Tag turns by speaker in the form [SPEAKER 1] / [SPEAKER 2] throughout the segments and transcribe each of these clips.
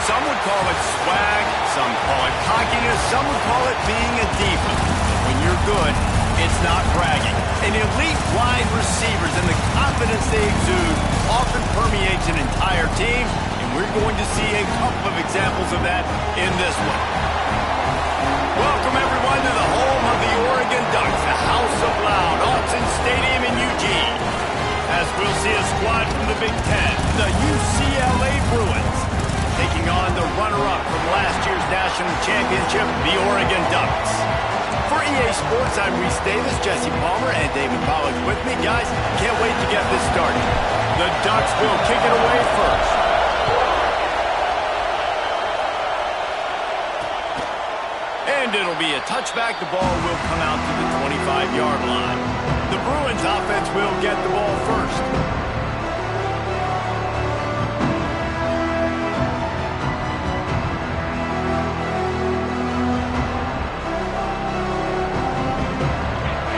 [SPEAKER 1] Some would call it swag, some call it cockiness, some would call it being a diva. But when you're good, it's not bragging. An elite wide receivers and the confidence they exude often permeates an entire team, and we're going to see a couple of examples of that in this one. Welcome, everyone, to the home of the Oregon Ducks, the House of Loud, Autzen Stadium in Eugene. As we'll see a squad from the Big Ten, the UCLA Bruins, taking on the runner-up from last year's national championship, the Oregon Ducks. For EA Sports, I'm Reese Davis, Jesse Palmer, and David Pollack with me. Guys, can't wait to get this started. The Ducks will kick it away first. And it'll be a touchback. The ball will come out to the 25-yard line. The Bruins offense will get the ball first.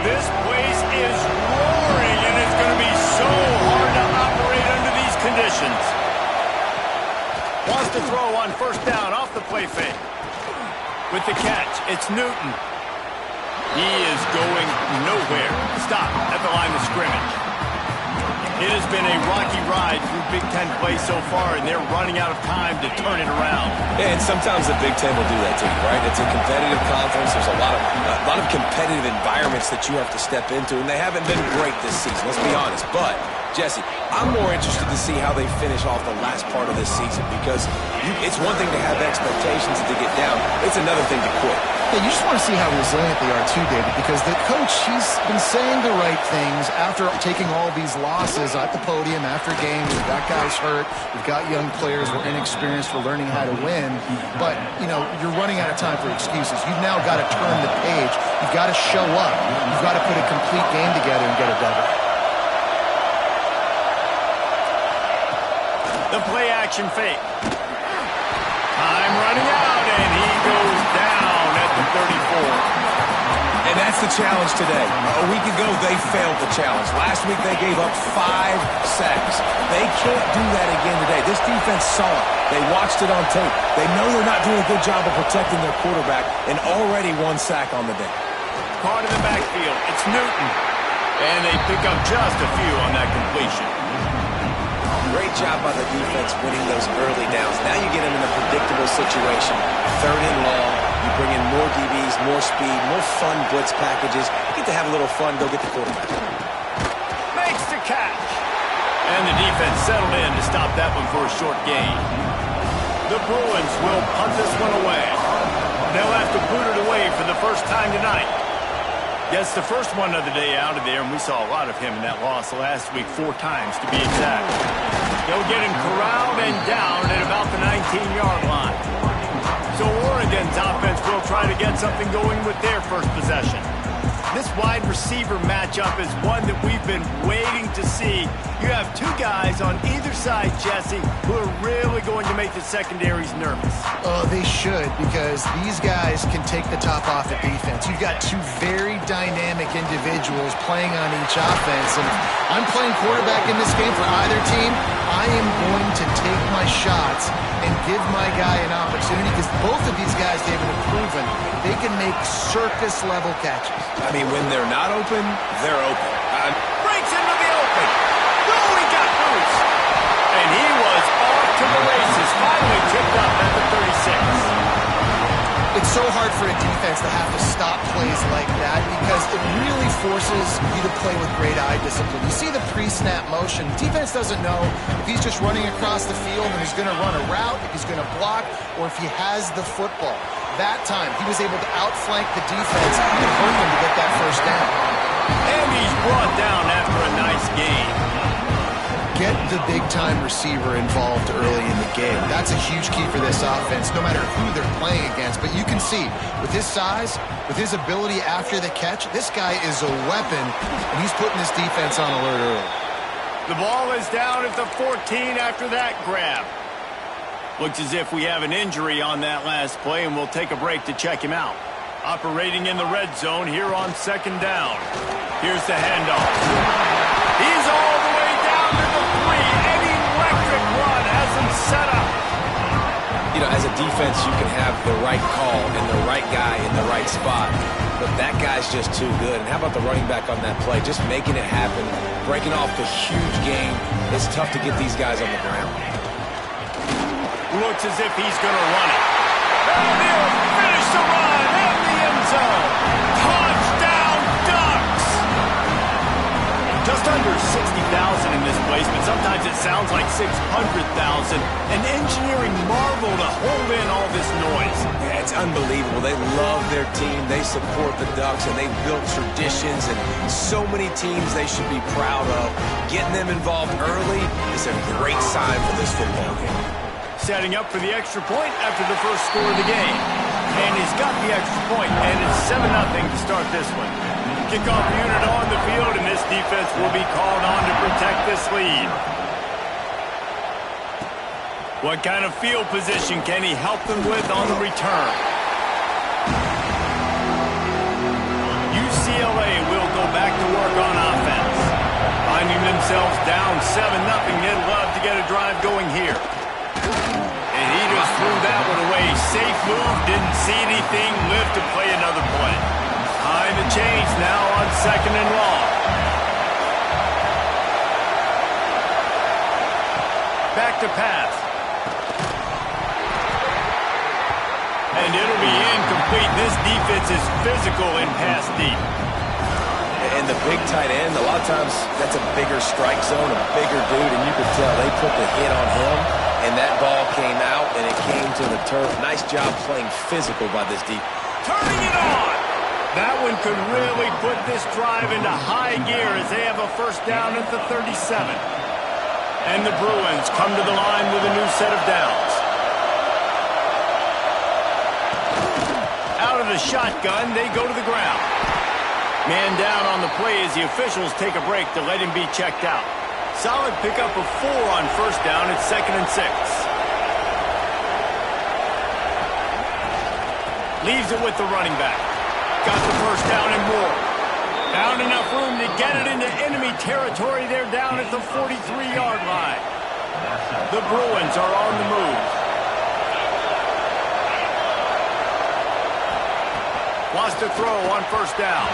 [SPEAKER 1] This place is roaring, and it's going to be so hard to operate under these conditions. Wants to throw on first down off the play fake. With the catch, it's Newton. He is going nowhere. Stop at the line of scrimmage. It has been a rocky ride through Big Ten play so far, and they're running out of time to turn it around.
[SPEAKER 2] Yeah, and sometimes the Big Ten will do that to you, right? It's a competitive conference. There's a lot of competitive environments that you have to step into, and they haven't been great this season, let's be honest. But, Jesse, I'm more interested to see how they finish off the last part of this season, because it's one thing to have expectations and to get down. It's another thing to quit.
[SPEAKER 3] Yeah, you just want to see how resilient they are too, David, because the coach, he's been saying the right things after taking all these losses at the podium after games. We've got guys hurt. We've got young players. We're inexperienced. We're learning how to win. But, you know, you're running out of time for excuses. You've now got to turn the page. You've got to show up. You've got to put a complete game together and get a double.
[SPEAKER 1] The play action fake. Time running out, and he goes down at the 34.
[SPEAKER 2] And that's the challenge today. A week ago, they failed the challenge. Last week, they gave up 5 sacks. They can't do that again today. This defense saw it. They watched it on tape. They know they're not doing a good job of protecting their quarterback, and already 1 sack on the day.
[SPEAKER 1] Caught in the backfield. It's Newton. And they pick up just a few on that completion.
[SPEAKER 2] Great job by the defense winning those early downs. Now you get them in a predictable situation. 3rd and long. You bring in more DBs, more speed, more fun blitz packages. You get to have a little fun, go get the quarterback.
[SPEAKER 1] Makes the catch. And the defense settled in to stop that one for a short gain. The Bruins will punt this one away. They'll have to boot it away for the first time tonight. Yes, the first one of the day out of there, and we saw a lot of him in that loss last week, 4 times to be exact. They'll get him corralled and down at about the 19-yard line. So Oregon's offense will try to get something going with their first possession. This wide receiver matchup is one that we've been waiting to see. You have 2 guys on either side, Jesse, who are really going to make the secondaries nervous.
[SPEAKER 3] Oh, they should, because these guys can take the top off the defense. You've got 2 very dynamic individuals playing on each offense, and if I'm playing quarterback in this game for either team, I am going to take my shots and give my guy an opportunity, because both of these guys Bears, they've proven they can make circus-level catches.
[SPEAKER 2] I mean, when they're not open, they're open.
[SPEAKER 1] Breaks into the open. No, he got loose. And he was off to the races. Finally tipped up at the 36.
[SPEAKER 3] It's so hard for a defense to have to stop plays like that because it really forces you to play with great eye discipline. You see the pre-snap motion. Defense doesn't know if he's just running across the field and he's going to run a route, if he's going to block, or if he has the football. That time, he was able to outflank the defense and hurt them to get that first down.
[SPEAKER 1] And he's brought down after a nice game.
[SPEAKER 3] Get the big-time receiver involved early in the game. That's a huge key for this offense, no matter who they're playing against. But you can see, with his size, with his ability after the catch, this guy is a weapon, and he's putting this defense on alert early.
[SPEAKER 1] The ball is down at the 14 after that grab. Looks as if we have an injury on that last play, and we'll take a break to check him out. Operating in the red zone here on second down. Here's the handoff. He's all the way down to the 3. An electric run has him set up.
[SPEAKER 2] You know, as a defense, you can have the right call and the right guy in the right spot, but that guy's just too good. And how about the running back on that play? Just making it happen, breaking off the huge game. It's tough to get these guys on the ground.
[SPEAKER 1] Looks as if he's going to run it. And he'll finish the run in the end zone. Touchdown, Ducks! Just under 60,000 in this place, but sometimes it sounds like 600,000. An engineering marvel to hold in all this noise.
[SPEAKER 2] Yeah, it's unbelievable. They love their team. They support the Ducks, and they've built traditions and so many teams they should be proud of. Getting them involved early is a great sign for this football game.
[SPEAKER 1] Setting up for the extra point after the first score of the game. And he's got the extra point, and it's 7-0 to start this one. Kickoff unit on the field, and this defense will be called on to protect this lead. What kind of field position can he help them with on the return? UCLA will go back to work on offense. Finding themselves down 7-0, they'd love to get a drive going here. And he just threw that one away. Safe move, didn't see anything, lived to play another play. Time to change now on second and long. Back to pass. And it'll be incomplete. This defense is physical in pass deep.
[SPEAKER 2] And the big tight end, a lot of times that's a bigger strike zone, a bigger dude, and you could tell they put the hit on him, and that ball came out, and it came to the turf. Nice job playing physical by this defense.
[SPEAKER 1] Turning it on! That one could really put this drive into high gear as they have a first down at the 37. And the Bruins come to the line with a new set of downs. Out of the shotgun, they go to the ground. Man down on the play as the officials take a break to let him be checked out. Solid pickup of 4 on first down at 2nd and 6. Leaves it with the running back. Got the first down and more. Found enough room to get it into enemy territory. They're down at the 43-yard line. The Bruins are on the move. Lost a throw on first down.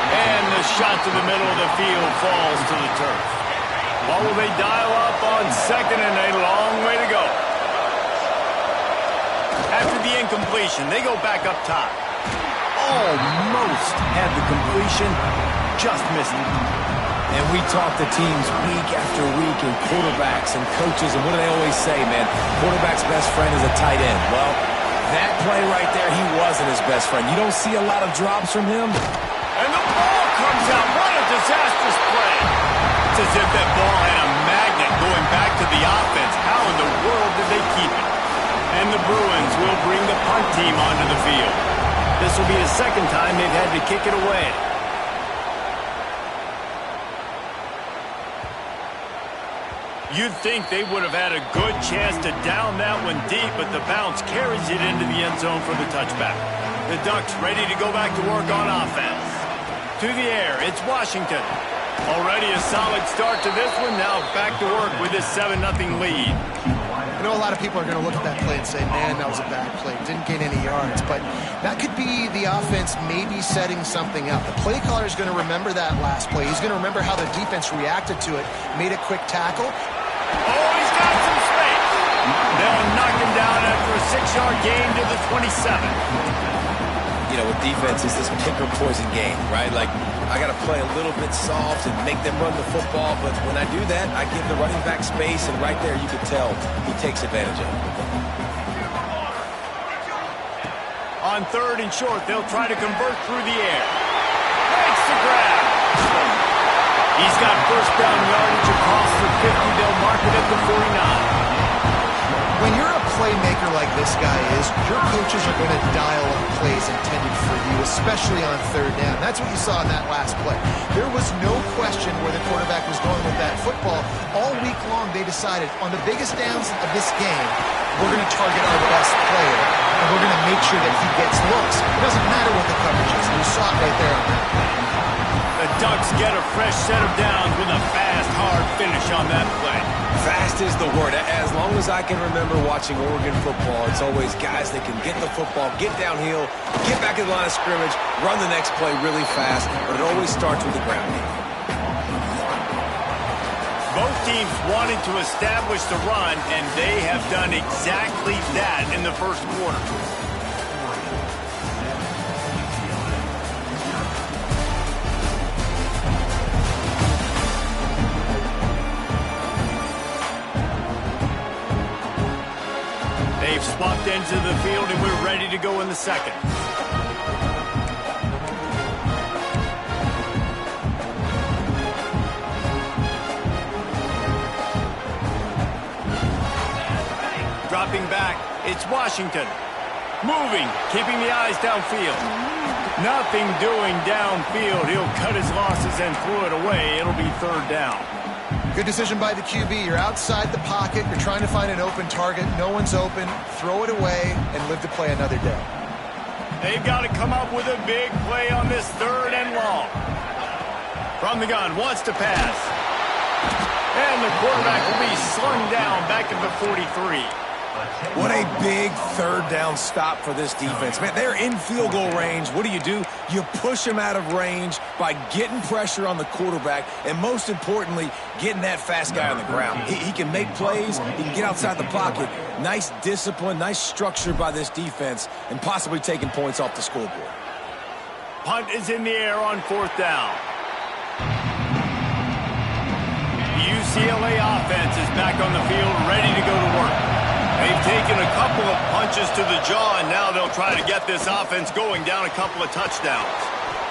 [SPEAKER 1] And the shot to the middle of the field falls to the turf. What will they dial up on second and a long way to go? After the incompletion, they go back up top. Almost had the completion, just missed it.
[SPEAKER 2] And we talk to teams week after week and quarterbacks and coaches, and what do they always say, man? Quarterback's best friend is a tight end. Well, that play right there, he wasn't his best friend. You don't see a lot of drops from him.
[SPEAKER 1] And the ball comes out. What a disastrous play. It's as if that ball had a magnet going back to the offense. How in the world did they keep it? And the Bruins will bring the punt team onto the field. This will be the second time they've had to kick it away. You'd think they would have had a good chance to down that one deep, but the bounce carries it into the end zone for the touchback. The Ducks ready to go back to work on offense. To the air, it's Washington. Already a solid start to this one, now back to work with this 7-0 lead.
[SPEAKER 3] I know a lot of people are going to look at that play and say, man, that was a bad play. Didn't gain any yards. But that could be the offense maybe setting something up. The play caller is going to remember that last play. He's going to remember how the defense reacted to it, made a quick tackle.
[SPEAKER 1] Oh, he's got some space. They'll knock him down after a 6-yard gain to the 27.
[SPEAKER 2] You know, with defense, it's this pick or poison game, right? Like, I got to play a little bit soft and make them run the football, but when I do that, I give the running back space, and right there you can tell he takes advantage of it.
[SPEAKER 1] On 3rd and short, they'll try to convert through the air. Makes the grab. He's got first down yardage across the 50. They'll mark it at the 49.
[SPEAKER 3] When you're a playmaker like this guy is, your coaches are going to dial up plays intended for you, especially on 3rd down. That's what you saw in that last play. There was no question where the quarterback was going with that football. All week long, they decided on the biggest downs of this game, we're going to target our best player, and we're going to make sure that he gets looks. It doesn't matter what the coverage is. You saw it right there on that.
[SPEAKER 1] The Ducks get a fresh set of downs with a fast, hard finish on that play.
[SPEAKER 2] Fast is the word. As long as I can remember watching Oregon football, it's always guys that can get the football, get downhill, get back in the line of scrimmage, run the next play really fast, but it always starts with the ground game.
[SPEAKER 1] Both teams wanted to establish the run, and they have done exactly that in the first quarter. They've swapped ends of the field, and we're ready to go in the second. Dropping back, it's Washington. Moving, keeping the eyes downfield. Nothing doing downfield. He'll cut his losses and throw it away. It'll be 3rd down.
[SPEAKER 3] Good decision by the QB. You're outside the pocket. You're trying to find an open target. No one's open. Throw it away and live to play another day.
[SPEAKER 1] They've got to come up with a big play on this 3rd and long. From the gun, wants to pass. And the quarterback will be slung down back at the 43.
[SPEAKER 2] What a big 3rd down stop for this defense. Man, they're in field goal range. What do? You push them out of range by getting pressure on the quarterback and, most importantly, getting that fast guy on the ground. He can make plays. He can get outside the pocket. Nice discipline, nice structure by this defense, and possibly taking points off the scoreboard.
[SPEAKER 1] Punt is in the air on 4th down. The UCLA offense is back on the field, ready to go to work. They've taken a couple of punches to the jaw, and now they'll try to get this offense going down a couple of touchdowns.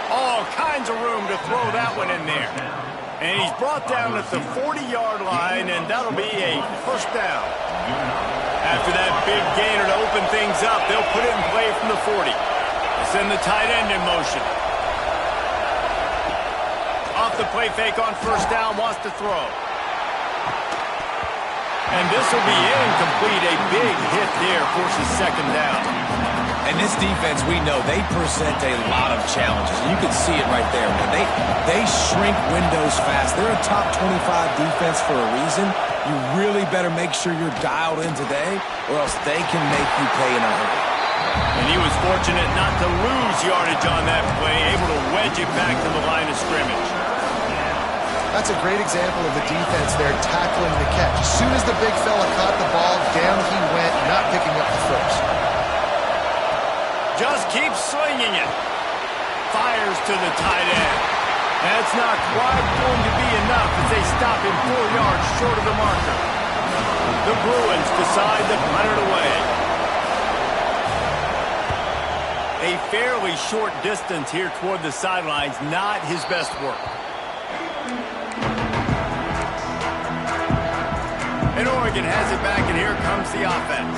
[SPEAKER 1] All kinds of room to throw that one in there. And he's brought down at the 40-yard line, and that'll be a 1st down. After that big gainer to open things up, they'll put it in play from the 40. They send the tight end in motion. Off the play fake on 1st down, wants to throw. And this will be incomplete. A big hit there forces 2nd down.
[SPEAKER 2] And this defense, we know, they present a lot of challenges. And you can see it right there. Man. They shrink windows fast. They're a top 25 defense for a reason. You really better make sure you're dialed in today, or else they can make you pay in a hurry.
[SPEAKER 1] And he was fortunate not to lose yardage on that play, able to wedge it back to the line of scrimmage.
[SPEAKER 3] That's a great example of the defense there tackling the catch. As soon as the big fella caught the ball, down he went, not picking up the first.
[SPEAKER 1] Just keeps slinging it. Fires to the tight end. That's not quite going to be enough as they stop him 4 yards short of the marker. The Bruins decide to punt it away. A fairly short distance here toward the sidelines, not his best work. And Oregon has it back, and here comes the offense.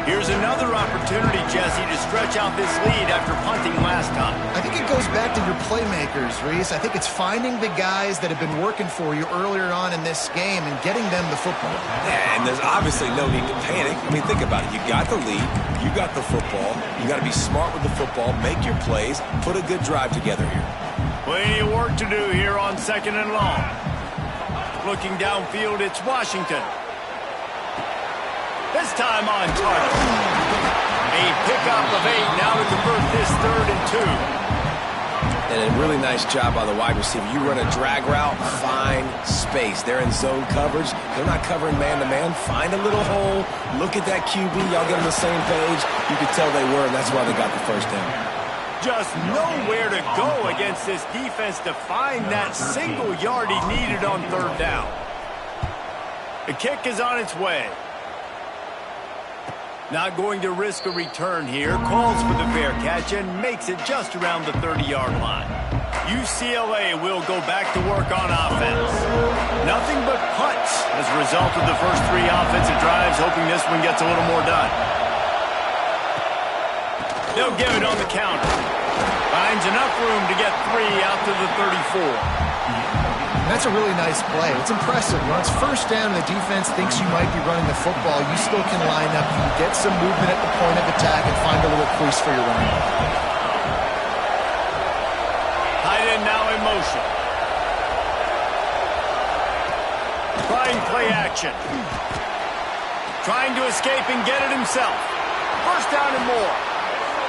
[SPEAKER 1] Here's another opportunity, Jesse, to stretch out this lead after punting last time.
[SPEAKER 3] I think it goes back to your playmakers, Reese. I think it's finding the guys that have been working for you earlier on in this game and getting them the football.
[SPEAKER 2] Yeah, and there's obviously no need to panic. I mean, think about it. You got the lead. You got the football. You got to be smart with the football. Make your plays. Put a good drive together here.
[SPEAKER 1] Plenty of work to do here on 2nd and long. Looking downfield, it's Washington. has time on target. A pickup of 8 now to convert this 3rd and 2.
[SPEAKER 2] And a really nice job by the wide receiver. You run a drag route, find space. They're in zone coverage. They're not covering man-to-man. Find a little hole. Look at that QB. Y'all get on the same page. You could tell they were, and that's why they got the first down.
[SPEAKER 1] Just nowhere to go against this defense to find that single yard he needed on 3rd down. The kick is on its way. Not going to risk a return here. Calls for the fair catch and makes it just around the 30-yard line. UCLA will go back to work on offense. Nothing but punts as a result of the first 3 offensive drives, hoping this one gets a little more done. They'll give it on the counter. Finds enough room to get 3 out to the 34.
[SPEAKER 3] That's a really nice play. It's impressive. When it's first down and the defense thinks you might be running the football, you still can line up, you can get some movement at the point of attack and find a little crease for your running back.
[SPEAKER 1] Tight end now in motion. Trying play action. Trying to escape and get it himself. First down and more.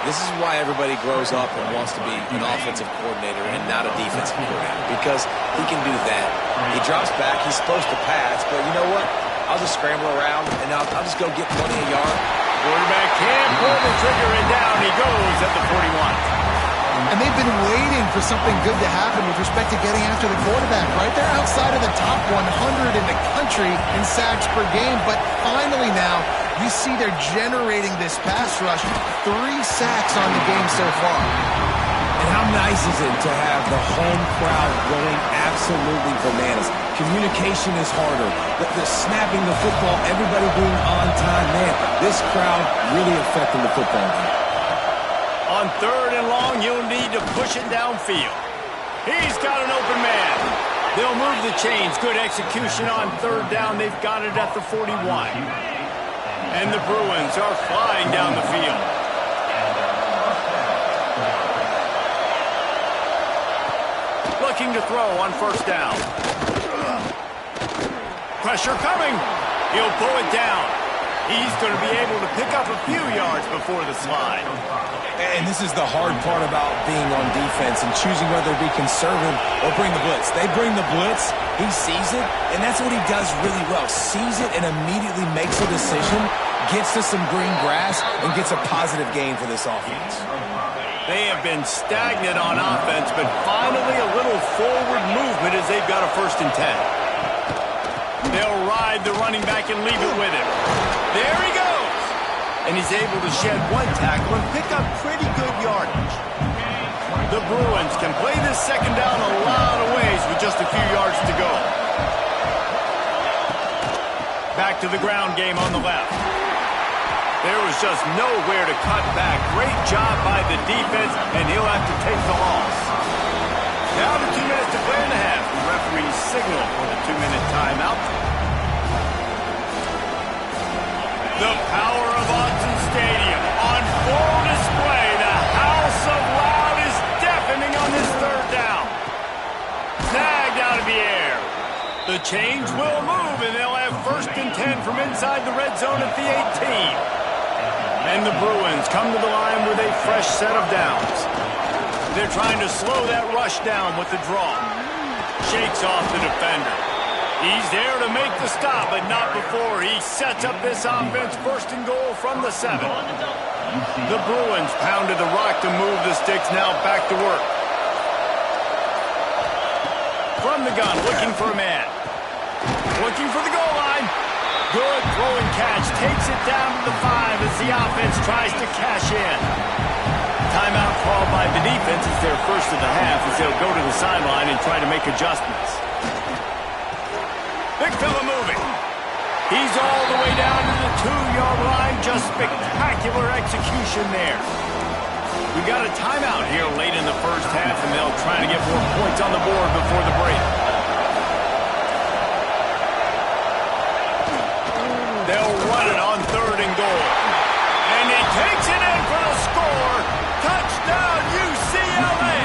[SPEAKER 2] This is why everybody grows up and wants to be an offensive coordinator and not a defensive coordinator, because he can do that. He drops back. He's supposed to pass, but you know what? I'll just scramble around, and I'll just go get plenty of yards.
[SPEAKER 1] Quarterback can't pull the trigger, and down he goes at the 41.
[SPEAKER 3] And they've been waiting for something good to happen with respect to getting after the quarterback, right? They're outside of the top 100 in the country in sacks per game, but finally now you see they're generating this pass rush. 3 sacks on the game so far.
[SPEAKER 2] And how nice is it to have the home crowd going absolutely bananas? Communication is harder. The snapping the football, everybody being on time. Man, this crowd really affecting the football game.
[SPEAKER 1] On 3rd and long, you'll need to push it downfield. He's got an open man. They'll move the chains. Good execution on 3rd down. They've got it at the 41. And the Bruins are flying down the field. Looking to throw on 1st down. Pressure coming. He'll pull it down. He's going to be able to pick up a few yards before the slide.
[SPEAKER 2] And this is the hard part about being on defense and choosing whether to be conservative or bring the blitz. They bring the blitz, he sees it, and that's what he does really well. Sees it and immediately makes a decision, gets to some green grass, and gets a positive gain for this offense.
[SPEAKER 1] They have been stagnant on offense, but finally a little forward movement as they've got a 1st and 10. They'll ride the running back and leave it with him. There he goes. And he's able to shed 1 tackle and pick up pretty good yardage. The Bruins can play this 2nd down a lot of ways with just a few yards to go. Back to the ground game on the left. There was just nowhere to cut back. Great job by the defense, and he'll have to take the loss. Now to 2 minutes to play in the half. The referee's signal for the 2-minute timeout. The power of Autzen Stadium on full display. The house of loud is deafening on this 3rd down. Snagged out of the air. The chains will move, and they'll have 1st and 10 from inside the red zone at the 18. And the Bruins come to the line with a fresh set of downs. They're trying to slow that rush down with the draw. Shakes off the defender. He's there to make the stop, but not before he sets up this offense 1st and goal from the 7. The Bruins pounded the rock to move the sticks, now back to work. From the gun, looking for a man. Looking for the goal line. Good throw and catch. Takes it down to the 5 as the offense tries to cash in. Timeout called by the defense is their 1st of the half as they'll go to the sideline and try to make adjustments. Big fella moving. He's all the way down to the 2-yard line. Just spectacular execution there. We got a timeout here late in the 1st half, and they'll try to get more points on the board before the break. They'll run it on 3rd and goal. And he takes it in for the score. Touchdown, UCLA.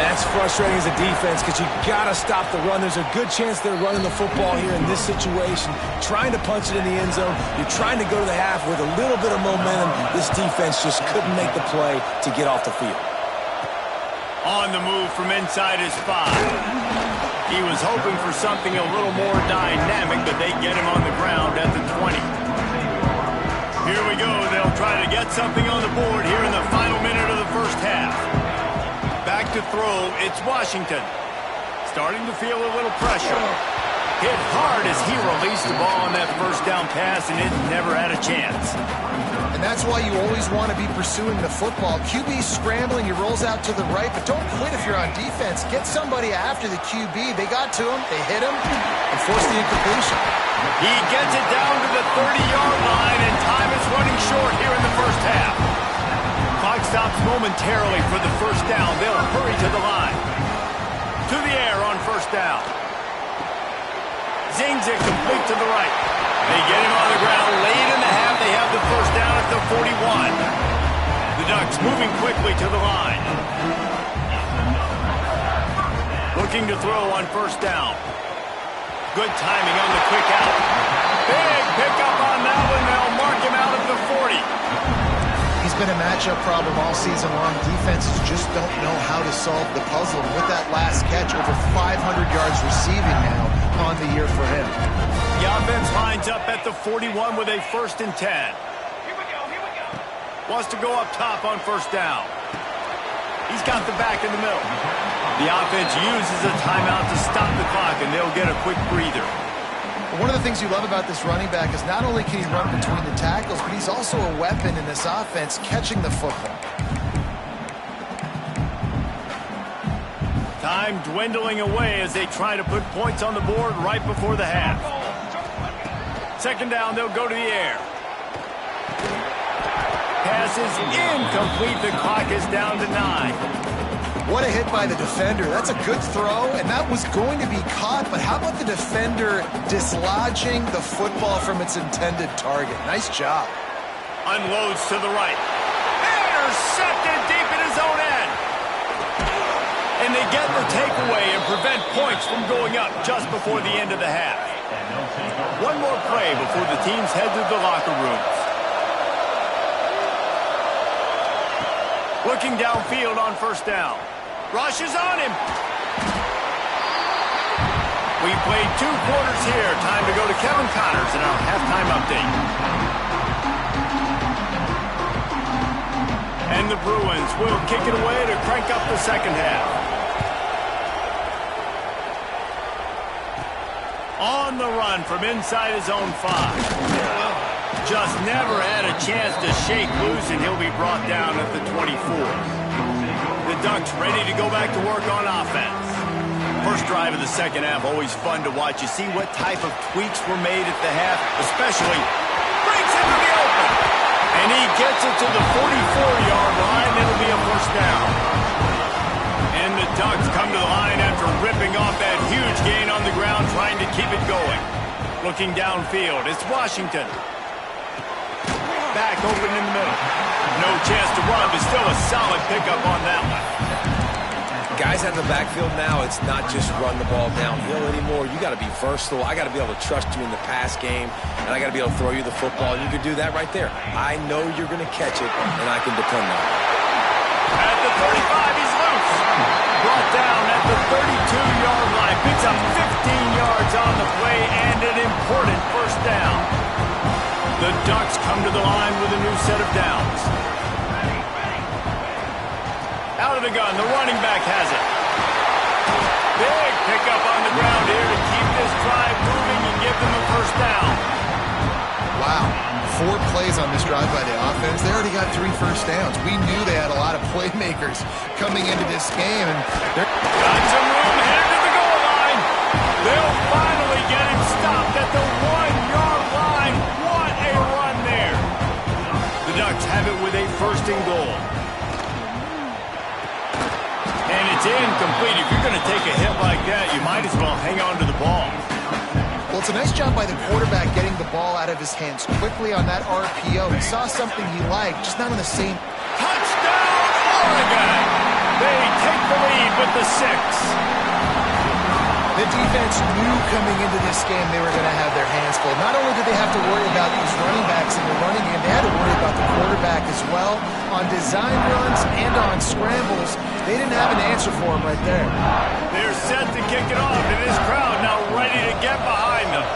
[SPEAKER 2] That's frustrating as a defense because you got to stop the run. There's a good chance they're running the football here in this situation, trying to punch it in the end zone. You're trying to go to the half with a little bit of momentum. This defense just couldn't make the play to get off the field.
[SPEAKER 1] On the move from inside his 5. He was hoping for something a little more dynamic, but they get him on the ground at the 20. Here we go. They'll try to get something on the board here in the final minute of the first half. Back to throw, it's Washington. Starting to feel a little pressure. Hit hard as he released the ball on that first down pass, and it never had a chance.
[SPEAKER 3] And that's why you always want to be pursuing the football. QB scrambling, he rolls out to the right, but don't quit if you're on defense. Get somebody after the QB. They got to him, they hit him, and forced the incompletion.
[SPEAKER 1] He gets it down to the 30-yard line, and time is running short here in the first half. Clock stops momentarily for the first down. They'll hurry to the line. To the air on first down. Zings it complete to the right. They get him on the ground late in the half. They have the first down at the 41. The Ducks moving quickly to the line. Looking to throw on first down. Good timing on the quick out. Big pickup on that one. They'll mark him out at the 40.
[SPEAKER 3] He's been a matchup problem all season long. Defenses just don't know how to solve the puzzle. And with that last catch, over 500 yards receiving now on the year for him.
[SPEAKER 1] The offense lines up at the 41 with a 1st and 10.
[SPEAKER 4] Here we go.
[SPEAKER 1] Wants to go up top on first down. He's got the back in the middle. The offense uses a timeout to stop the clock, and they'll get a quick breather.
[SPEAKER 3] One of the things you love about this running back is not only can he run between the tackles, but he's also a weapon in this offense, catching the football.
[SPEAKER 1] Time dwindling away as they try to put points on the board right before the half. Second down, they'll go to the air. Pass is incomplete. The clock is down to 9.
[SPEAKER 3] What a hit by the defender. That's a good throw, and that was going to be caught, but how about the defender dislodging the football from its intended target? Nice job.
[SPEAKER 1] Unloads to the right. Intercepted deep in his own end. And they get the takeaway and prevent points from going up just before the end of the half. One more play before the teams head to the locker rooms. Looking downfield on first down. Rush is on him. We played 2 quarters here. Time to go to Kevin Connors in our halftime update. And the Bruins will kick it away to crank up the second half. On the run from inside his own 5. Just never had a chance to shake loose, and he'll be brought down at the 24. The Ducks ready to go back to work on offense. First drive of the second half, always fun to watch. You see what type of tweaks were made at the half, especially breaks into the open. And he gets it to the 44-yard line. It'll be a first down. And the Ducks come to the line after ripping off that huge gain on the ground, trying to keep it going. Looking downfield, it's Washington. Back open in the middle. No chance to run, but still a solid pickup on that one.
[SPEAKER 2] Guys out in the backfield now, it's not just run the ball downhill anymore. You got to be versatile. I got to be able to trust you in the pass game, and I got to be able to throw you the football, and you can do that right there. I know you're going to catch it, and I can depend on it.
[SPEAKER 1] At the 35, he's loose. Brought down at the 32-yard line. Picks up 15 yards on the play, and an important first down. The Ducks come to the line with a new set of downs. Out of the gun, the running back has it. Big pickup on the ground here to keep this drive moving and give them a first down.
[SPEAKER 3] Wow. 4 plays on this drive by the offense. They already got 3 first downs. We knew they had a lot of playmakers coming into this game. And
[SPEAKER 1] got some room headed to the goal line. They'll finally get him stopped at the 1-yard line. What a run there. The Ducks have it with a first and goal. And it's incomplete. If you're going to take a hit like that, you might as well hang on to the ball.
[SPEAKER 3] Well, it's a nice job by the quarterback getting the ball out of his hands quickly on that RPO. He saw something he liked, just not on the same.
[SPEAKER 1] Touchdown, Oregon! They take the lead with the 6.
[SPEAKER 3] The defense knew coming into this game they were going to have their hands full. Not only did they have to worry about these running backs in the running game, they had to worry about the quarterback as well. On design runs and on scrambles, they didn't have an answer for him right there.
[SPEAKER 1] They're set to kick it off, and this crowd now ready to get behind them.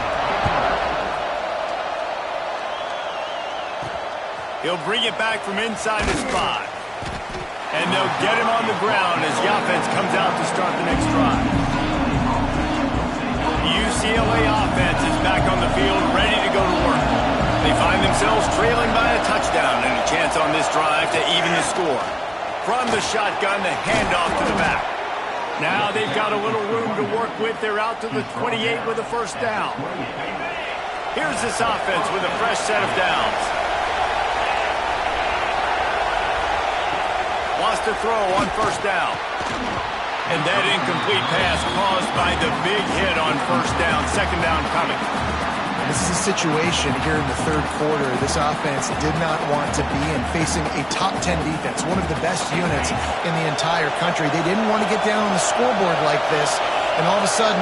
[SPEAKER 1] He'll bring it back from inside his 5. And they'll get him on the ground as the offense comes out to start the next drive. UCLA offense is back on the field, ready to go to work. They find themselves trailing by a touchdown and a chance on this drive to even the score. From the shotgun, the handoff to the back. Now they've got a little room to work with. They're out to the 28 with a first down. Here's this offense with a fresh set of downs. Wants to throw on first down. And that incomplete pass caused by the big hit on first down. Second down coming.
[SPEAKER 3] This is a situation here in the third quarter this offense did not want to be in, facing a top 10 defense, one of the best units in the entire country. They didn't want to get down on the scoreboard like this and all of a sudden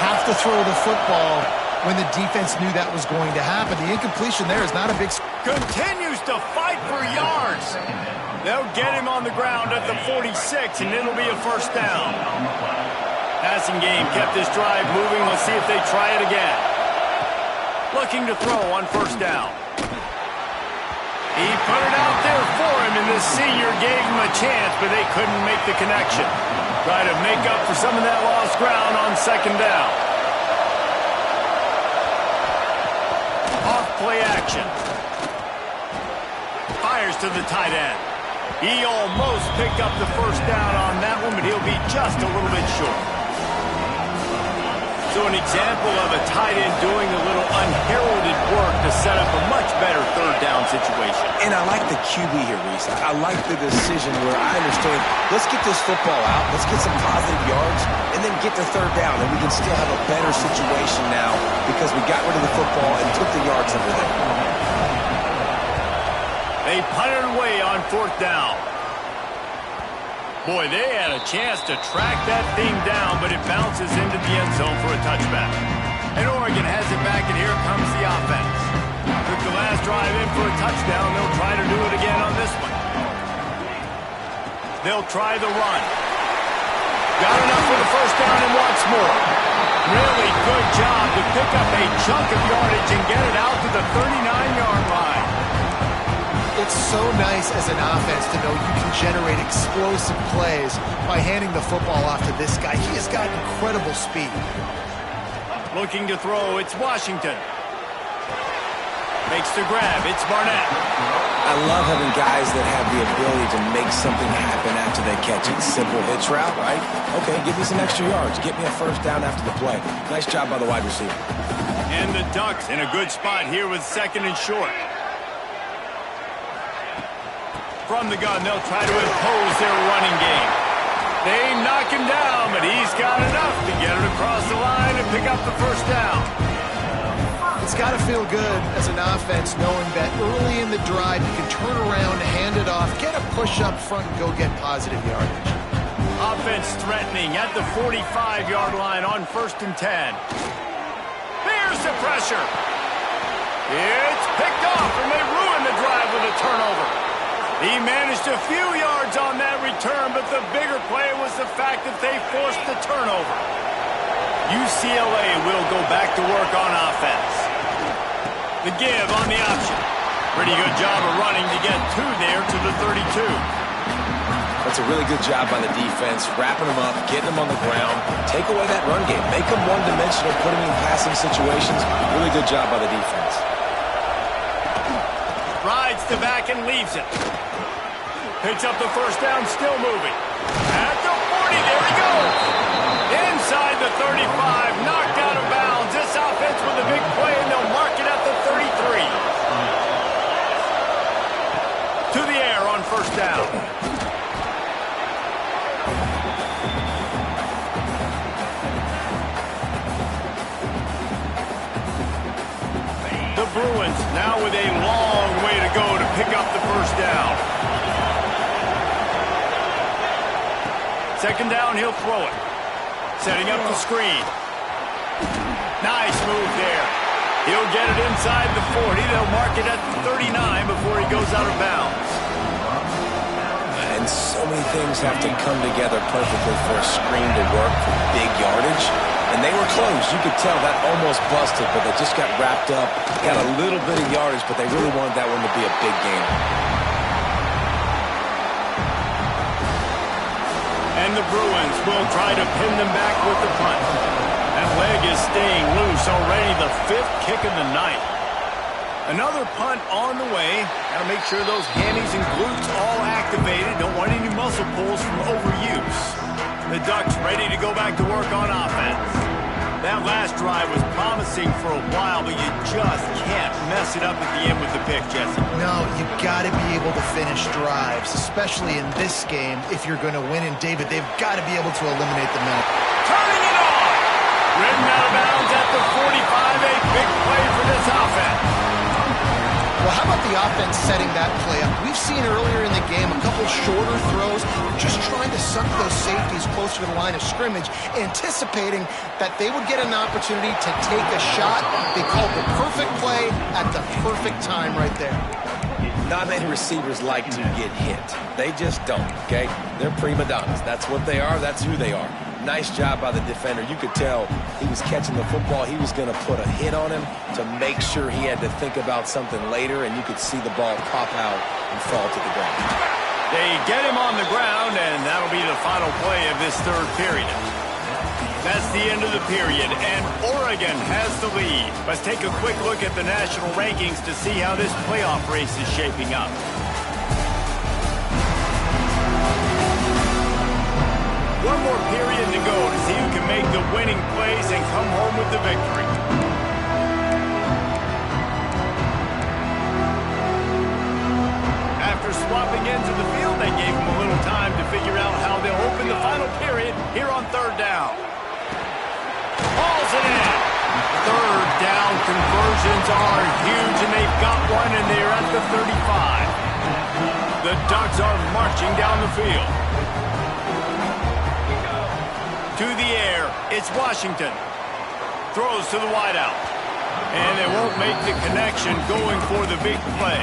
[SPEAKER 3] have to throw the football when the defense knew that was going to happen. The incompletion there is not a big...
[SPEAKER 1] Continues to fight for yards. They'll get him on the ground at the 46, and it'll be a first down. Passing game kept this drive moving. Let's see if they try it again. Looking to throw on first down. He put it out there for him, and the senior gave him a chance, but they couldn't make the connection. Try to make up for some of that lost ground on second down. Off play action. Fires to the tight end. He almost picked up the first down on that one, but he'll be just a little bit short. So an example of a tight end doing a little unheralded work to set up a much better third down situation.
[SPEAKER 2] And I like the QB here, Reese. I like the decision where I understood, let's get this football out, let's get some positive yards, and then get to third down, and we can still have a better situation now because we got rid of the football and took the yards over there.
[SPEAKER 1] They punted away on fourth down. Boy, they had a chance to track that thing down, but it bounces into the end zone for a touchback. And Oregon has it back, and here comes the offense. Took the last drive in for a touchdown. They'll try to do it again on this one. They'll try the run. Got enough for the first down and wants more. Really good job to pick up a chunk of yardage and get it out to the 39-yard line.
[SPEAKER 3] It's so nice as an offense to know you can generate explosive plays by handing the football off to this guy. He has got incredible speed.
[SPEAKER 1] Looking to throw, it's Washington. Makes the grab, it's Barnett.
[SPEAKER 2] I love having guys that have the ability to make something happen after they catch it. Simple hitch route, right? Okay, give me some extra yards. Get me a first down after the play. Nice job by the wide receiver.
[SPEAKER 1] And the Ducks in a good spot here with second and short. From the gun, they'll try to impose their running game. They knock him down, but he's got enough to get it across the line and pick up the first down.
[SPEAKER 3] It's got to feel good as an offense knowing that early in the drive you can turn around, hand it off, get a push up front, and go get positive yardage.
[SPEAKER 1] Offense threatening at the 45-yard line on 1st and 10. There's the pressure. It's picked off, and they ruin the drive with a turnover. He managed a few yards on that return, but the bigger play was the fact that they forced the turnover. UCLA will go back to work on offense. The give on the option. Pretty good job of running to get two there to the 32.
[SPEAKER 2] That's a really good job by the defense, wrapping them up, getting them on the ground, take away that run game, make them one-dimensional, put them in passing situations. Really good job by the defense.
[SPEAKER 1] Rides the back and leaves it. Picks up the first down, still moving. At the 40, there he goes. Inside the 35, knocked out of bounds. This offense with a big play, and they'll mark it at the 33. To the air on first down. The Bruins now with a long way to go to pick up the first down. Second down, he'll throw it. Setting up the screen. Nice move there. He'll get it inside the 40. They'll mark it at the 39 before he goes out of bounds.
[SPEAKER 2] And so many things have to come together perfectly for a screen to work for big yardage. And they were close. You could tell that almost busted, but they just got wrapped up, got a little bit of yardage, but they really wanted that one to be a big game.
[SPEAKER 1] And the Bruins will try to pin them back with the punt. That leg is staying loose already, the 5th kick of the night. Another punt on the way. Got to make sure those hammies and glutes all activated. Don't want any muscle pulls from overuse. The Ducks ready to go back to work on offense. That last drive was promising for a while, but you just can't mess it up at the end with the pick, Jesse.
[SPEAKER 3] No, you got to be able to finish drives, especially in this game. If you're going to win, and David, they've got to be able to eliminate the minute.
[SPEAKER 1] Turning it on! Ridden out of bounds at the 45, a big play for this offense.
[SPEAKER 3] Well, how about the offense setting that play up? We've seen earlier in the game a couple shorter throws, just trying to suck those safeties closer to the line of scrimmage, anticipating that they would get an opportunity to take a shot. They called the perfect play at the perfect time right there.
[SPEAKER 2] Not many receivers like to get hit. They just don't, okay? They're prima donnas. That's what they are. That's who they are. Nice job by the defender. You could tell he was catching the football. He was going to put a hit on him to make sure he had to think about something later, and you could see the ball pop out and fall to the ground.
[SPEAKER 1] They get him on the ground, and that'll be the final play of this 3rd period. That's the end of the period, and Oregon has the lead. Let's take a quick look at the national rankings to see how this playoff race is shaping up. One more period to go to see who can make the winning plays and come home with the victory. After swapping into the field, they gave him a little time to figure out how they'll open the final period here on 3rd down. Hauls it in. 3rd down conversions are huge, and they've got one, and they're at the 35. The Ducks are marching down the field. To the air, it's Washington. Throws to the wideout. And they won't make the connection going for the big play.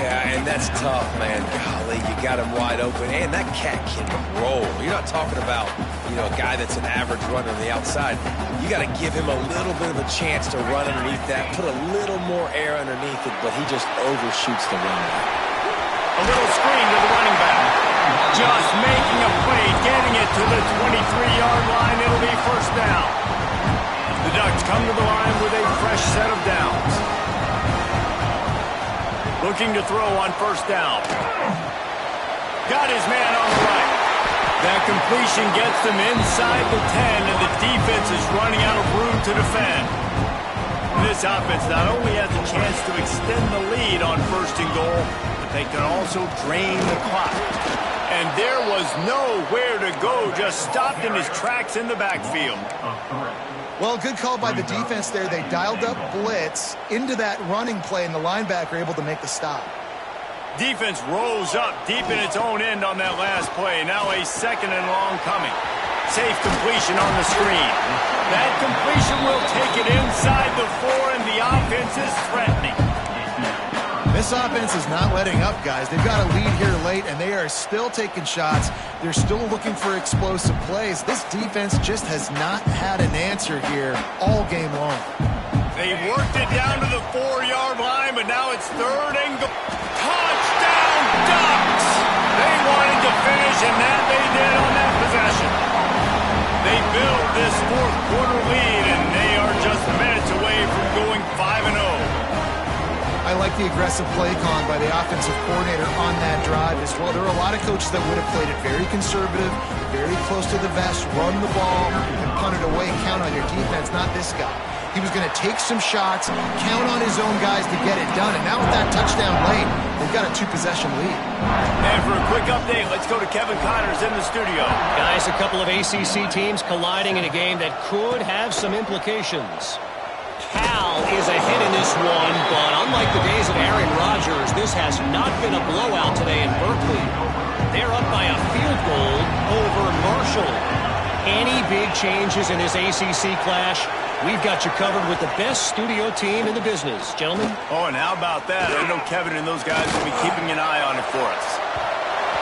[SPEAKER 2] Yeah, and that's tough, man. Golly, you got him wide open. And that cat can roll. You're not talking about, a guy that's an average runner on the outside. You got to give him a little bit of a chance to run underneath that, put a little more air underneath it, but he just overshoots the run.
[SPEAKER 1] A little screen to the running back. Just making a play, getting it to the 23-yard line. It'll be 1st down. The Ducks come to the line with a fresh set of downs. Looking to throw on 1st down. Got his man on the right. That completion gets them inside the 10, and the defense is running out of room to defend. This offense not only has a chance to extend the lead on 1st and goal, but they can also drain the clock. And there was nowhere to go, just stopped in his tracks in the backfield.
[SPEAKER 3] Well, good call by the defense there. They dialed up blitz into that running play, and the linebacker able to make the stop.
[SPEAKER 1] Defense rolls up deep in its own end on that last play. Now a 2nd and long coming. Safe completion on the screen. That completion will take it inside the 4, and the offense is threatening.
[SPEAKER 3] This offense is not letting up, guys. They've got a lead here late, and they are still taking shots. They're still looking for explosive plays. This defense just has not had an answer here all game long.
[SPEAKER 1] They worked it down to the 4-yard line, but now it's 3rd and goal. Touchdown, Ducks! They wanted to finish, and that they did on that possession. They build this 4th quarter lead, and they are just minutes away from going 5-0.
[SPEAKER 3] I like the aggressive play call by the offensive coordinator on that drive as well. There are a lot of coaches that would have played it very conservative, very close to the vest, run the ball, and punt it away, count on your defense, not this guy. He was going to take some shots, count on his own guys to get it done, and now with that touchdown late, they've got a 2-possession lead.
[SPEAKER 1] And for a quick update, let's go to Kevin Connors in the studio.
[SPEAKER 4] Guys, a couple of ACC teams colliding in a game that could have some implications. Cal is ahead in this one, but unlike the days of Aaron Rodgers, this has not been a blowout today in Berkeley. They're up by a field goal over Marshall. Any big changes in this ACC clash, we've got you covered with the best studio team in the business. Gentlemen?
[SPEAKER 1] Oh, and how about that? I know Kevin and those guys will be keeping an eye on it for us.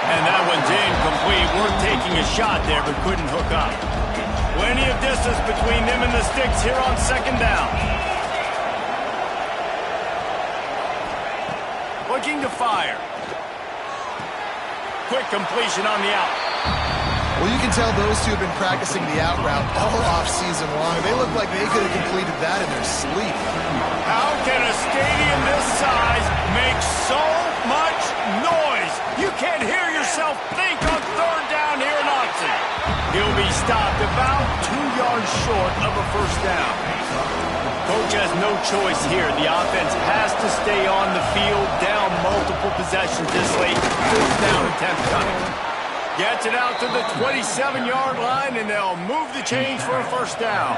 [SPEAKER 1] And that one's incomplete. We're taking a shot there, but couldn't hook up. Plenty of distance between them and the sticks here on second down. Looking to fire. Quick completion on the out.
[SPEAKER 3] Well, you can tell those two have been practicing the out route all off-season long. They look like they could have completed that in their sleep.
[SPEAKER 1] How can a stadium this size make so much noise? You can't hear yourself think on third down here in Austin. He'll be stopped about 2 yards short of a first down. Coach has no choice here. The offense has to stay on the field, down multiple possessions this late. Fourth down attempt coming. Gets it out to the 27-yard line, and they'll move the chains for a first down.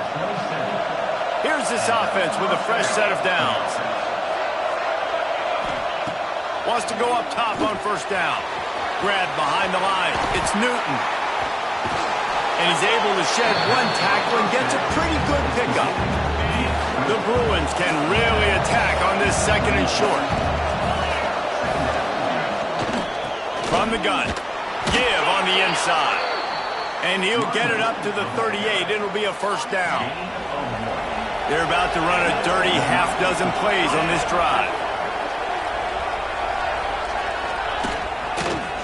[SPEAKER 1] Here's this offense with a fresh set of downs. Wants to go up top on first down. Grab behind the line. It's Newton. And he's able to shed one tackle and gets a pretty good pickup. The Bruins can really attack on this second and short. From the gun. Give on the inside. And he'll get it up to the 38. It'll be a first down. They're about to run a dirty half-dozen plays on this drive.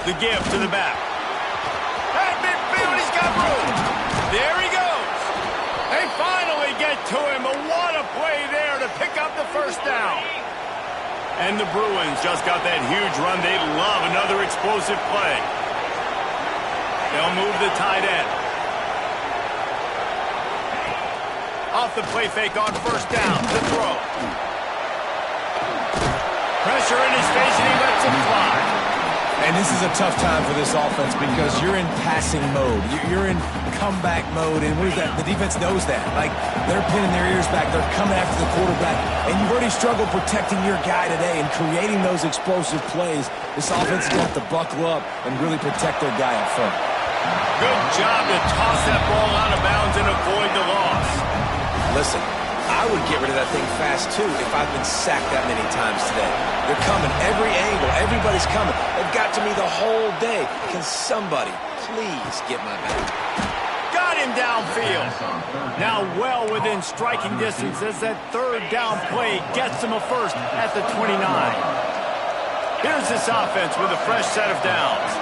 [SPEAKER 1] The give to the back. Hey, midfield, he's got room. There he goes. They finally get to him, but what a play there to pick up the first down. And the Bruins just got that huge run. They love another explosive play. They'll move the tight end. Off the play fake on first down. The throw. Pressure in his face, and he lets him fly.
[SPEAKER 2] And this is a tough time for this offense because you're in passing mode. You're in comeback mode, and what is that? The defense knows that. Like, they're pinning their ears back. They're coming after the quarterback, and you've already struggled protecting your guy today and creating those explosive plays. This offense is going to have to buckle up and really protect their guy up front.
[SPEAKER 1] Good job to toss that ball out of bounds and avoid the loss.
[SPEAKER 2] Listen, I would get rid of that thing fast, too, if I've been sacked that many times today. They're coming. Every angle. Everybody's coming. They've got to me the whole day. Can somebody please get my back?
[SPEAKER 1] Got him downfield. Now well within striking distance as that third down play gets him a first at the 29. Here's this offense with a fresh set of downs.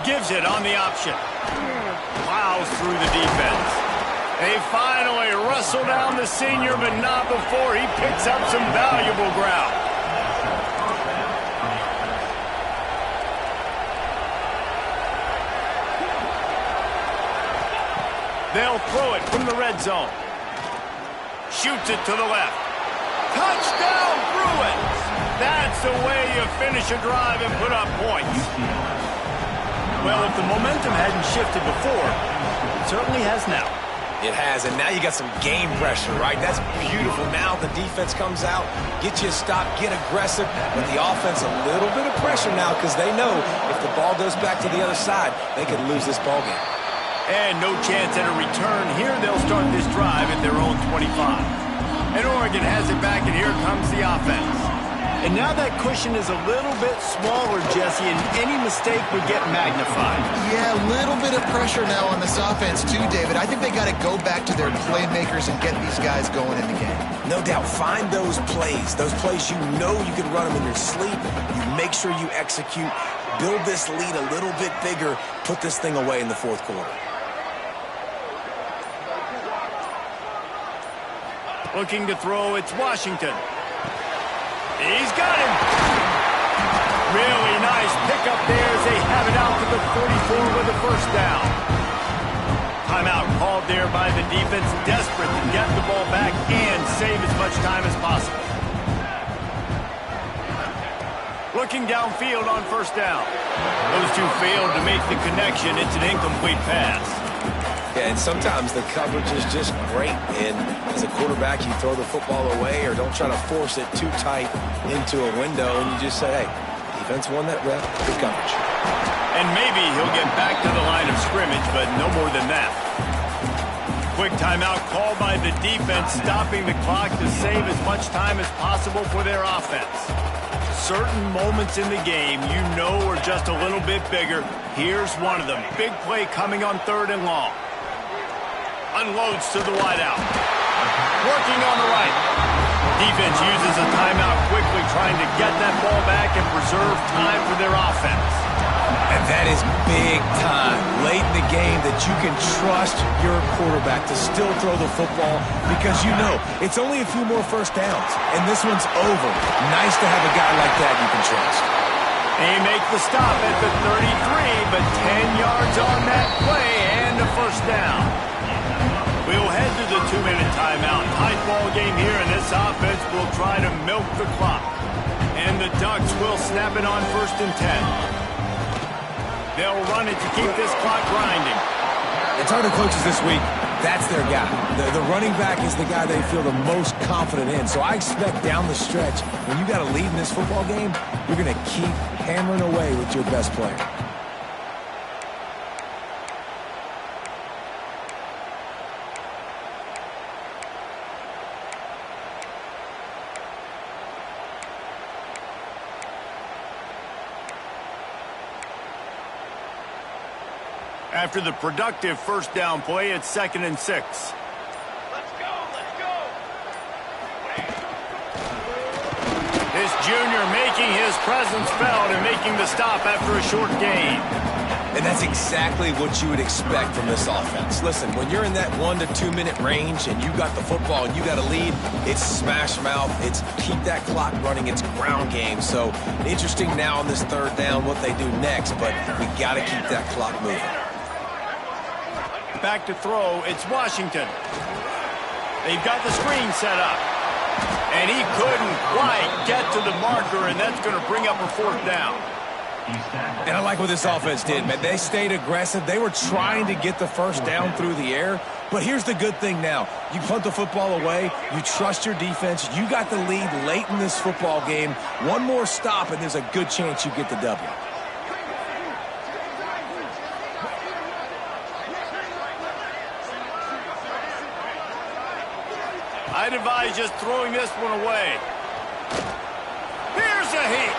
[SPEAKER 1] Gives it on the option. Plows through the defense. They finally wrestle down the senior, but not before he picks up some valuable ground. They'll throw it from the red zone. Shoots it to the left. Touchdown, Bruins! That's the way you finish a drive and put up points. Well, if the momentum hadn't shifted before, it certainly has now.
[SPEAKER 2] It has, and now you got some game pressure, right? That's beautiful. Now the defense comes out, get you a stop, get aggressive, but the offense a little bit of pressure now because they know if the ball goes back to the other side, they could lose this ball game.
[SPEAKER 1] And no chance at a return here. They'll start this drive at their own 25. And Oregon has it back, and here comes the offense. And now that cushion is a little bit smaller, Jesse, and any mistake would get magnified.
[SPEAKER 3] Yeah, a little bit of pressure now on this offense too, David. I think they got to go back to their playmakers and get these guys going in the game.
[SPEAKER 2] No doubt. Find those plays you know you can run them in your sleep. You make sure you execute. Build this lead a little bit bigger. Put this thing away in the fourth quarter.
[SPEAKER 1] Looking to throw, it's Washington. He's got him. Really nice pickup there as they have it out to the 44 with a first down. Timeout called there by the defense, desperate to get the ball back and save as much time as possible. Looking downfield on first down. Those two failed to make the connection. It's an incomplete pass.
[SPEAKER 2] Yeah, and sometimes the coverage is just great. And as a quarterback, you throw the football away or don't try to force it too tight into a window. And you just say, hey, defense won that rep, good coverage.
[SPEAKER 1] And maybe he'll get back to the line of scrimmage, but no more than that. Quick timeout called by the defense, stopping the clock to save as much time as possible for their offense. Certain moments in the game you know are just a little bit bigger. Here's one of them. Big play coming on 3rd and long. Unloads to the wideout. Working on the right. Defense uses a timeout quickly, trying to get that ball back and preserve time for their offense.
[SPEAKER 2] And that is big time, late in the game, that you can trust your quarterback to still throw the football because you know it's only a few more first downs, and this one's over. Nice to have a guy like that you can trust.
[SPEAKER 1] They make the stop at the 33, but 10 yards on that play and a first down. We'll head to the 2-minute timeout. Tight ball game here, and this offense will try to milk the clock. And the Ducks will snap it on 1st and 10. They'll run it to keep this clock grinding.
[SPEAKER 2] It's hard to coaches this week. That's their guy. The running back is the guy they feel the most confident in. So I expect down the stretch, when you got a lead in this football game, you're going to keep hammering away with your best player.
[SPEAKER 1] After the productive first down play, it's 2nd and 6.
[SPEAKER 5] Let's go, let's go.
[SPEAKER 1] This junior making his presence felt and making the stop after a short gain.
[SPEAKER 2] And that's exactly what you would expect from this offense. Listen, when you're in that 1 to 2 minute range and you got the football and you got a lead, it's smash mouth, it's keep that clock running, it's ground game. So interesting now on this 3rd down what they do next, but we got to keep that clock moving.
[SPEAKER 1] Back to throw, it's Washington. They've got the screen set up. And he couldn't quite get to the marker, and that's going to bring up a 4th down.
[SPEAKER 2] And I like what this offense did, man. They stayed aggressive. They were trying to get the first down through the air. But here's the good thing now. You punt the football away. You trust your defense. You got the lead late in this football game. One more stop, and there's a good chance you get the W.
[SPEAKER 1] I'd advise just throwing this one away. Here's a hit.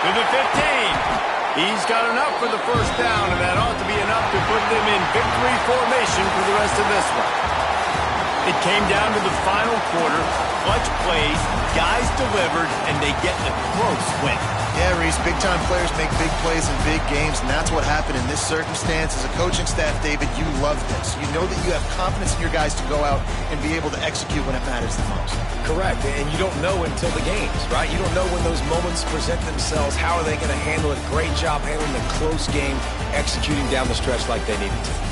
[SPEAKER 1] To the 15. He's got enough for the first down, and that ought to be enough to put them in victory formation for the rest of this one. It came down to the final quarter. Clutch plays, guys delivered, and they get the close win.
[SPEAKER 3] Yeah, Reese, big-time players make big plays in big games, and that's what happened in this circumstance. As a coaching staff, David, you love this. You know that you have confidence in your guys to go out and be able to execute when it matters the most.
[SPEAKER 2] Correct, and you don't know until the games, right? You don't know when those moments present themselves. How are they going to handle it? Great job handling the close game, executing down the stretch like they needed to.